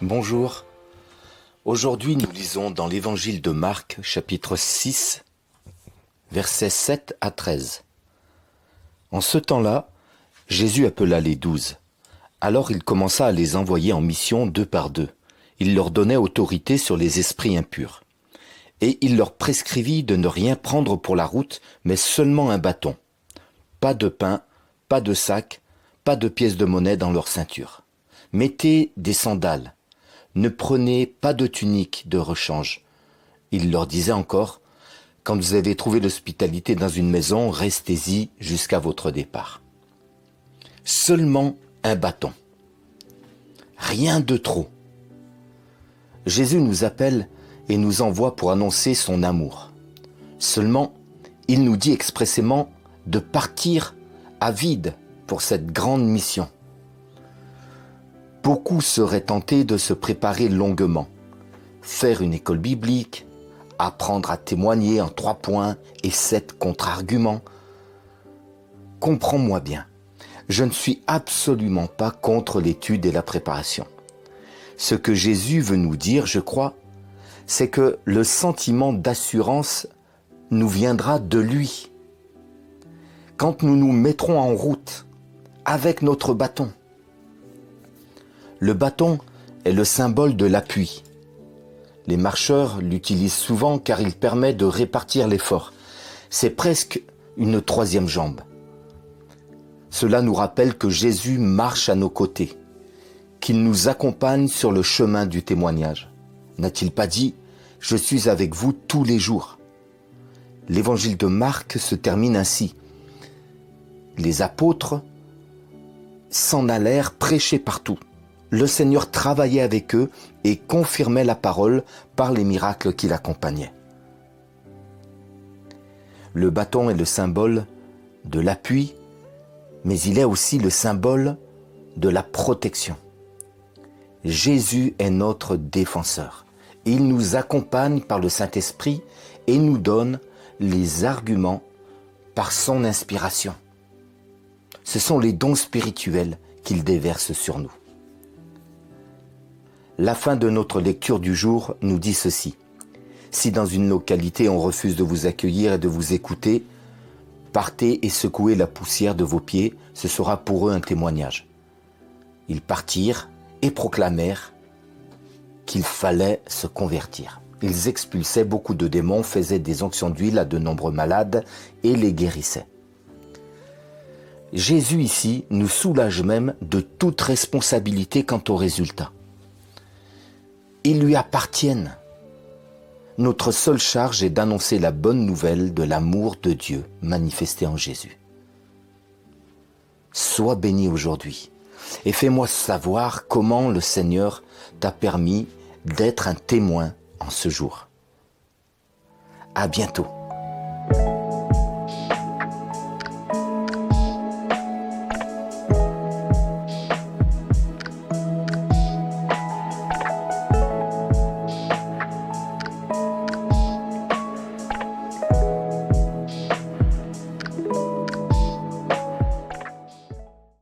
Bonjour. Aujourd'hui, nous lisons dans l'évangile de Marc, chapitre 6, versets 7 à 13. En ce temps-là, Jésus appela les 12. Alors il commença à les envoyer en mission 2 par 2. Il leur donnait autorité sur les esprits impurs. Et il leur prescrivit de ne rien prendre pour la route, mais seulement un bâton. Pas de pain, pas de sac, pas de pièces de monnaie dans leur ceinture. Mettez des sandales. Ne prenez pas de tunique de rechange. Il leur disait encore, quand vous avez trouvé l'hospitalité dans une maison, restez-y jusqu'à votre départ. Seulement un bâton. Rien de trop. Jésus nous appelle et nous envoie pour annoncer son amour. Seulement, il nous dit expressément de partir à vide pour cette grande mission. Beaucoup seraient tentés de se préparer longuement, faire une école biblique, apprendre à témoigner en 3 points et 7 contre-arguments. Comprends-moi bien, je ne suis absolument pas contre l'étude et la préparation. Ce que Jésus veut nous dire, je crois, c'est que le sentiment d'assurance nous viendra de lui. Quand nous nous mettrons en route avec notre bâton. Le bâton est le symbole de l'appui. Les marcheurs l'utilisent souvent car il permet de répartir l'effort. C'est presque une 3e jambe. Cela nous rappelle que Jésus marche à nos côtés, qu'il nous accompagne sur le chemin du témoignage. N'a-t-il pas dit « Je suis avec vous tous les jours ». L'évangile de Marc se termine ainsi. Les apôtres s'en allèrent prêcher partout. Le Seigneur travaillait avec eux et confirmait la parole par les miracles qui l'accompagnaient. Le bâton est le symbole de l'appui, mais il est aussi le symbole de la protection. Jésus est notre défenseur. Il nous accompagne par le Saint-Esprit et nous donne les arguments par son inspiration. Ce sont les dons spirituels qu'il déverse sur nous. La fin de notre lecture du jour nous dit ceci. Si dans une localité on refuse de vous accueillir et de vous écouter, partez et secouez la poussière de vos pieds, ce sera pour eux un témoignage. Ils partirent et proclamèrent qu'il fallait se convertir. Ils expulsaient beaucoup de démons, faisaient des onctions d'huile à de nombreux malades et les guérissaient. Jésus ici nous soulage même de toute responsabilité quant au résultat. Ils lui appartiennent. Notre seule charge est d'annoncer la bonne nouvelle de l'amour de Dieu manifesté en Jésus. Sois béni aujourd'hui et fais-moi savoir comment le Seigneur t'a permis d'être un témoin en ce jour. À bientôt.